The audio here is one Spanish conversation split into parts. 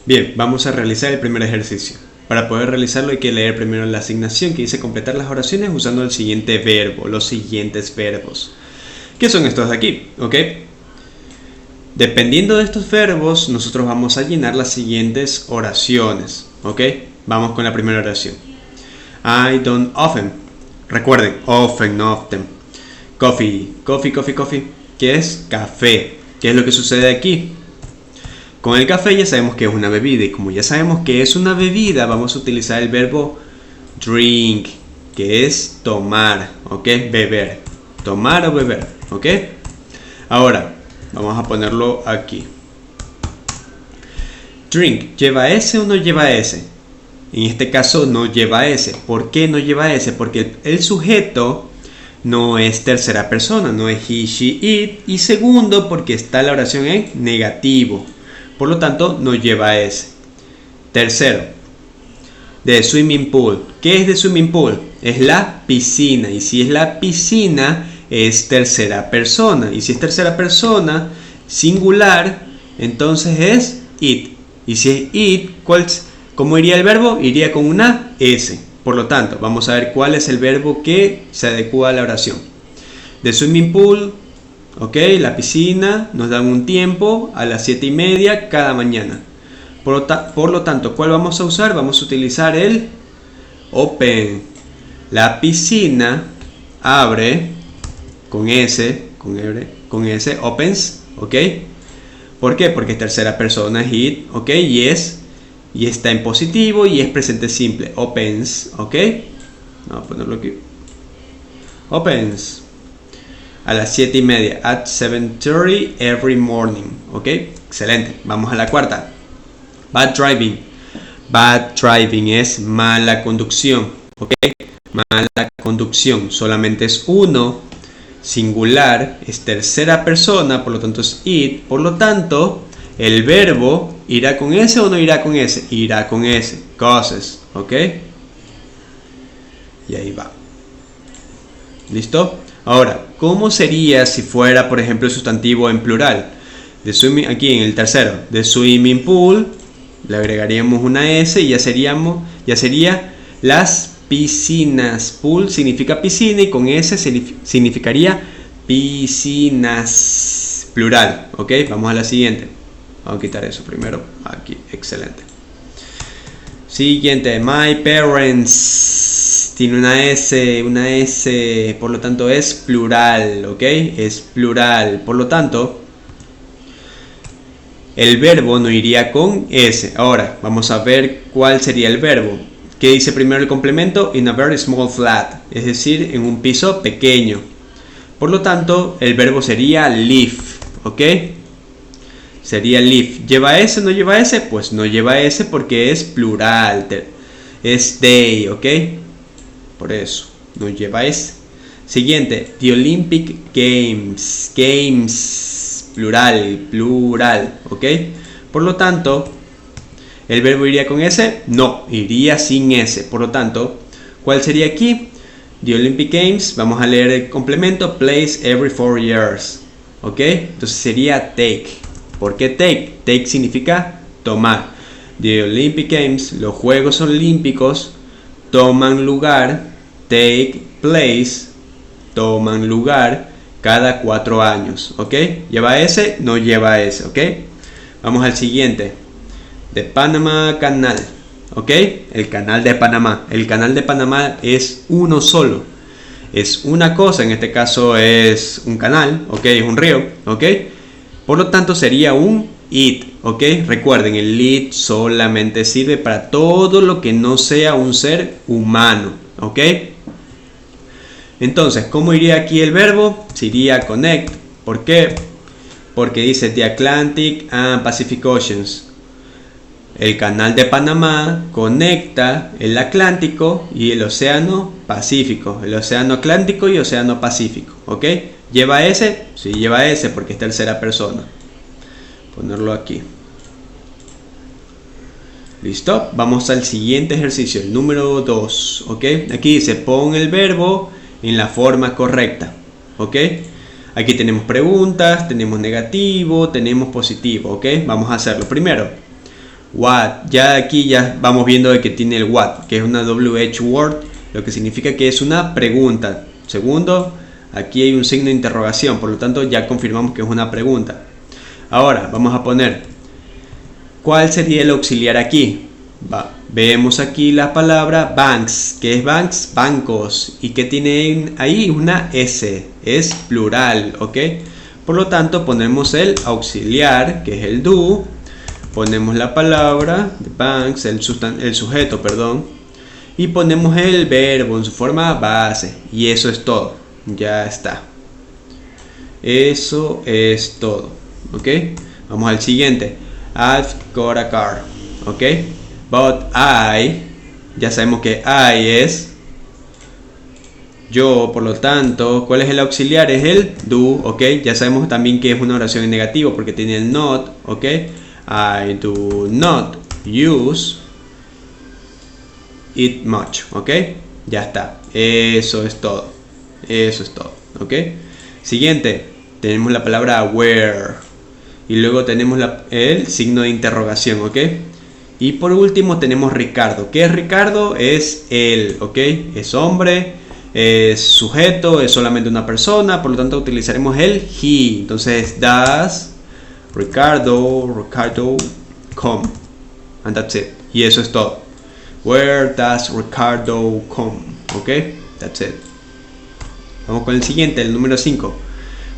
Bien, vamos a realizar el primer ejercicio. Para poder realizarlo hay que leer primero la asignación que dice completar las oraciones usando el siguiente verbo, los siguientes verbos. ¿Qué son estos de aquí? ¿Ok? Dependiendo de estos verbos, nosotros vamos a llenar las siguientes oraciones. ¿Ok? Vamos con la primera oración. I don't often. Recuerden, often, no often. Coffee. ¿Qué es? Café. ¿Qué es lo que sucede aquí? Con el café ya sabemos que es una bebida, y como ya sabemos que es una bebida, vamos a utilizar el verbo drink, que es tomar, ¿ok? Beber. Tomar o beber, ¿ok? Ahora, vamos a ponerlo aquí. Drink, ¿lleva S o no lleva S? En este caso no lleva S. ¿Por qué no lleva S? Porque el sujeto no es tercera persona, no es he, she, it. Y segundo, porque está la oración en negativo. Por lo tanto, no lleva S. Tercero, de swimming pool. ¿Qué es de swimming pool? Es la piscina. Y si es la piscina, es tercera persona. Y si es tercera persona, singular, entonces es it. Y si es it, ¿cómo iría el verbo? Iría con una S. Por lo tanto, vamos a ver cuál es el verbo que se adecua a la oración. De swimming pool. Ok, la piscina, nos dan un tiempo a las 7:30 cada mañana. Por lo tanto, ¿cuál vamos a usar? Vamos a utilizar el open. La piscina abre con S, opens, ok. ¿Por qué? Porque es tercera persona, es it, ok, y está en positivo y es presente simple, opens, ok. Vamos a ponerlo aquí. Opens. A las 7:30, at 7:30 every morning, ¿ok? Excelente, vamos a la cuarta. Bad driving. Bad driving es mala conducción, ¿ok? Mala conducción, solamente es uno, singular, es tercera persona, por lo tanto es it, por lo tanto, el verbo irá con S o no irá con S, irá con S, causes, ¿ok? Y ahí va. ¿Listo? Ahora, ¿cómo sería si fuera, por ejemplo, el sustantivo en plural? Aquí en el tercero, de swimming pool, le agregaríamos una S y ya sería las piscinas. Pool significa piscina y con S significaría piscinas, plural, ¿ok? Vamos a la siguiente. Vamos a quitar eso primero, aquí, excelente. Siguiente, my parents, tiene una S, por lo tanto es plural, ¿ok? Es plural, por lo tanto, el verbo no iría con S. Ahora, vamos a ver cuál sería el verbo. ¿Qué dice primero el complemento? In a very small flat, es decir, en un piso pequeño. Por lo tanto, el verbo sería live, ¿ok? Sería live. ¿Lleva S o no lleva S? Pues no lleva S porque es plural. Es they, ¿ok? Por eso, no lleva S. Siguiente, the Olympic Games. Games, plural, ¿ok? Por lo tanto, ¿el verbo iría con S? No, iría sin S. Por lo tanto, ¿cuál sería aquí? The Olympic Games, vamos a leer el complemento, plays every 4 years, ¿ok? Entonces sería take. ¿Por qué take? Take significa tomar. The Olympic Games, los Juegos Olímpicos, toman lugar, take place, toman lugar cada 4 años, ¿ok? ¿Lleva S? No lleva S, ¿ok? Vamos al siguiente. The Panama Canal, ¿ok? El canal de Panamá. El canal de Panamá es uno solo. Es una cosa, en este caso es un canal, ¿ok? Es un río, ¿ok? Por lo tanto sería un it, ¿ok? Recuerden, el it solamente sirve para todo lo que no sea un ser humano, ¿ok? Entonces, ¿cómo iría aquí el verbo? Sería connect. ¿Por qué? Porque dice the Atlantic and Pacific Oceans. El canal de Panamá conecta el Atlántico y el Océano Pacífico. El Océano Atlántico y Océano Pacífico, ¿ok? ¿Lleva S? Sí, lleva S porque es tercera persona. Ponerlo aquí. ¿Listo? Vamos al siguiente ejercicio, el número 2, ¿ok? Aquí dice, pon el verbo en la forma correcta, ¿ok? Aquí tenemos preguntas, tenemos negativo, tenemos positivo, ¿ok? Vamos a hacerlo. Primero, What, ya aquí ya vamos viendo de que tiene el what, que es una WH word, lo que significa que es una pregunta. Segundo, aquí hay un signo de interrogación, por lo tanto ya confirmamos que es una pregunta. Ahora vamos a poner, ¿cuál sería el auxiliar aquí? Vemos aquí la palabra banks. ¿Qué es banks? Bancos. ¿Y qué tiene ahí? Una S. Es plural, ¿ok? Por lo tanto ponemos el auxiliar, que es el do. Ponemos la palabra de banks, el sujeto, perdón. Y ponemos el verbo en su forma base. Y eso es todo. Ya está. Eso es todo. ¿Ok? Vamos al siguiente. I've got a car. ¿Ok? But I, ya sabemos que I es yo, por lo tanto, ¿cuál es el auxiliar? Es el do, ¿ok? Ya sabemos también que es una oración en negativo porque tiene el not, ¿ok? I do not use it much, ¿ok? Ya está, eso es todo, ¿ok? Siguiente, tenemos la palabra where y luego tenemos el signo de interrogación, ¿ok? Y por último tenemos Ricardo. ¿Qué es Ricardo? Es él, ¿ok? Es hombre, es sujeto, es solamente una persona, por lo tanto utilizaremos el he. Entonces, does Ricardo come? And that's it. Y eso es todo. Where does Ricardo come? ¿Ok? That's it. Vamos con el siguiente, el número 5.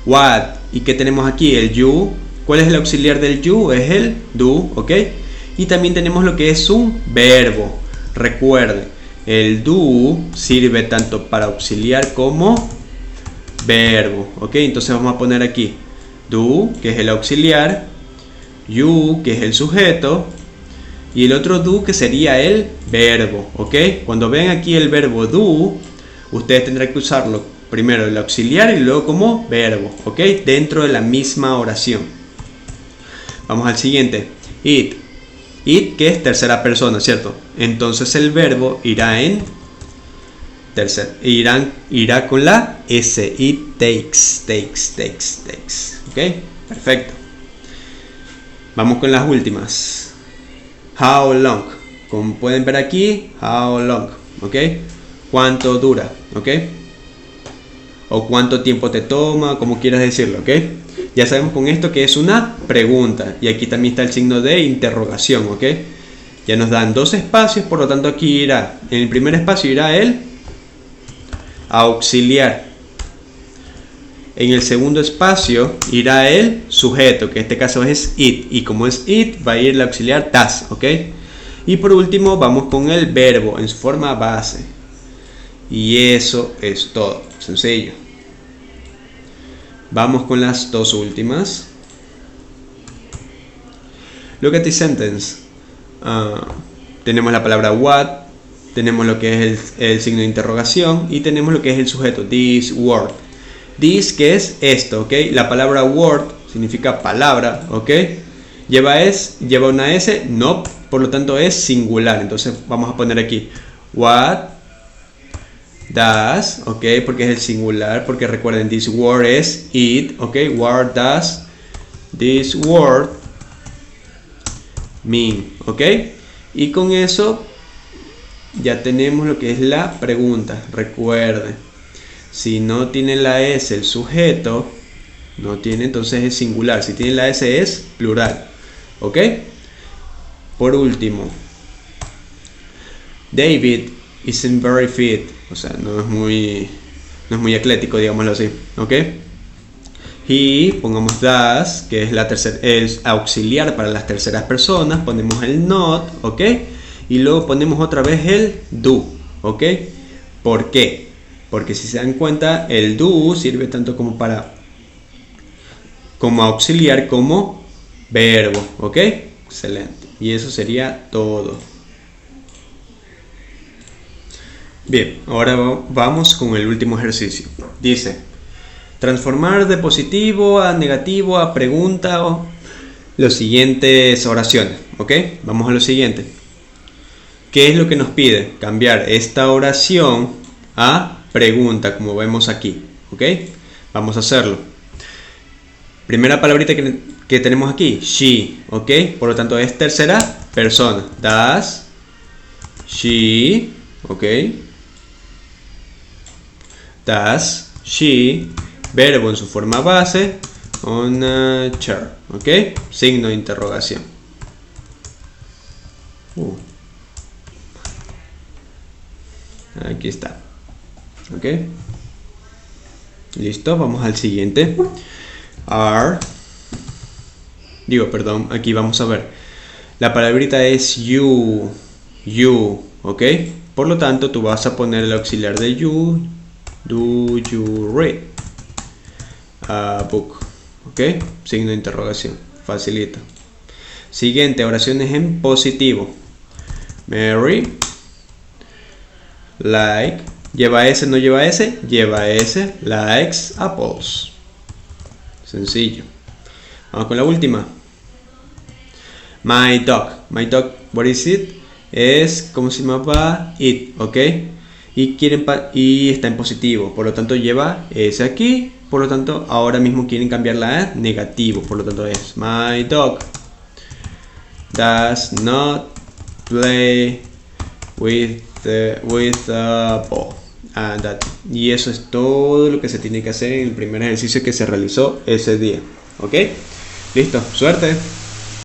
What. ¿Y qué tenemos aquí? El you. ¿Cuál es el auxiliar del you? Es el do, ¿ok? Y también tenemos lo que es un verbo. Recuerde, el do sirve tanto para auxiliar como verbo. ¿Ok? Entonces vamos a poner aquí do, que es el auxiliar, you, que es el sujeto, y el otro do, que sería el verbo. ¿Ok? Cuando ven aquí el verbo do, ustedes tendrán que usarlo primero el auxiliar y luego como verbo. ¿Ok? Dentro de la misma oración. Vamos al siguiente. It. It, que es tercera persona, ¿cierto? Entonces el verbo irá en irá con la S. It takes. ¿Ok? Perfecto. Vamos con las últimas. How long. Como pueden ver aquí, how long. ¿Ok? ¿Cuánto dura? ¿Ok? O cuánto tiempo te toma, como quieras decirlo, ¿ok? Ya sabemos con esto que es una pregunta. Y aquí también está el signo de interrogación, ¿ok? Ya nos dan dos espacios, por lo tanto aquí irá, en el primer espacio irá el auxiliar. En el segundo espacio irá el sujeto, que en este caso es it. Y como es it, va a ir el auxiliar does, ¿ok? Y por último vamos con el verbo en su forma base. Y eso es todo, sencillo. Vamos con las dos últimas. Look at the sentence. Tenemos la palabra what, tenemos lo que es el signo de interrogación y tenemos lo que es el sujeto, this word. This, que es esto, ¿ok? La palabra word significa palabra, ¿ok? Lleva una S, no, por lo tanto es singular. Entonces vamos a poner aquí what does, ok, porque es el singular, porque recuerden, this word es it, ok, what does this word mean, ok, y con eso ya tenemos lo que es la pregunta. Recuerden, si no tiene la S el sujeto, no tiene, entonces es singular. Si tiene la S es plural, ok. Por último, David isn't very fit. O sea, no es muy atlético, digámoslo así, ¿ok? Y pongamos does, que es el auxiliar para las terceras personas. Ponemos el not, ¿ok? Y luego ponemos otra vez el do, ¿ok? ¿Por qué? Porque si se dan cuenta, el do sirve tanto como auxiliar como verbo, ¿ok? Excelente. Y eso sería todo. Bien, ahora vamos con el último ejercicio. Dice, transformar de positivo a negativo a pregunta o las siguientes oraciones. ¿Ok? Vamos a lo siguiente. ¿Qué es lo que nos pide? Cambiar esta oración a pregunta, como vemos aquí. ¿Ok? Vamos a hacerlo. Primera palabrita que tenemos aquí, she. ¿Ok? Por lo tanto es tercera persona. Does she, ok. Does she, verbo en su forma base, on a chair, ok. Signo de interrogación. Aquí está, ok. Listo, vamos al siguiente. Are, perdón, aquí vamos a ver. La palabrita es you, ok. Por lo tanto, tú vas a poner el auxiliar de you. Do you read a book? Ok, signo de interrogación, facilita. Siguiente, oraciones en positivo. Mary like, lleva S, no lleva S, lleva S, likes apples. Sencillo. Vamos con la última. My dog, what is it? Es, ¿cómo se llama? It, ok. Y está en positivo, por lo tanto lleva S aquí, por lo tanto ahora mismo quieren cambiarla a negativo, por lo tanto es my dog does not play with the ball. Y eso es todo lo que se tiene que hacer en el primer ejercicio que se realizó ese día. ¿Ok? Listo, suerte.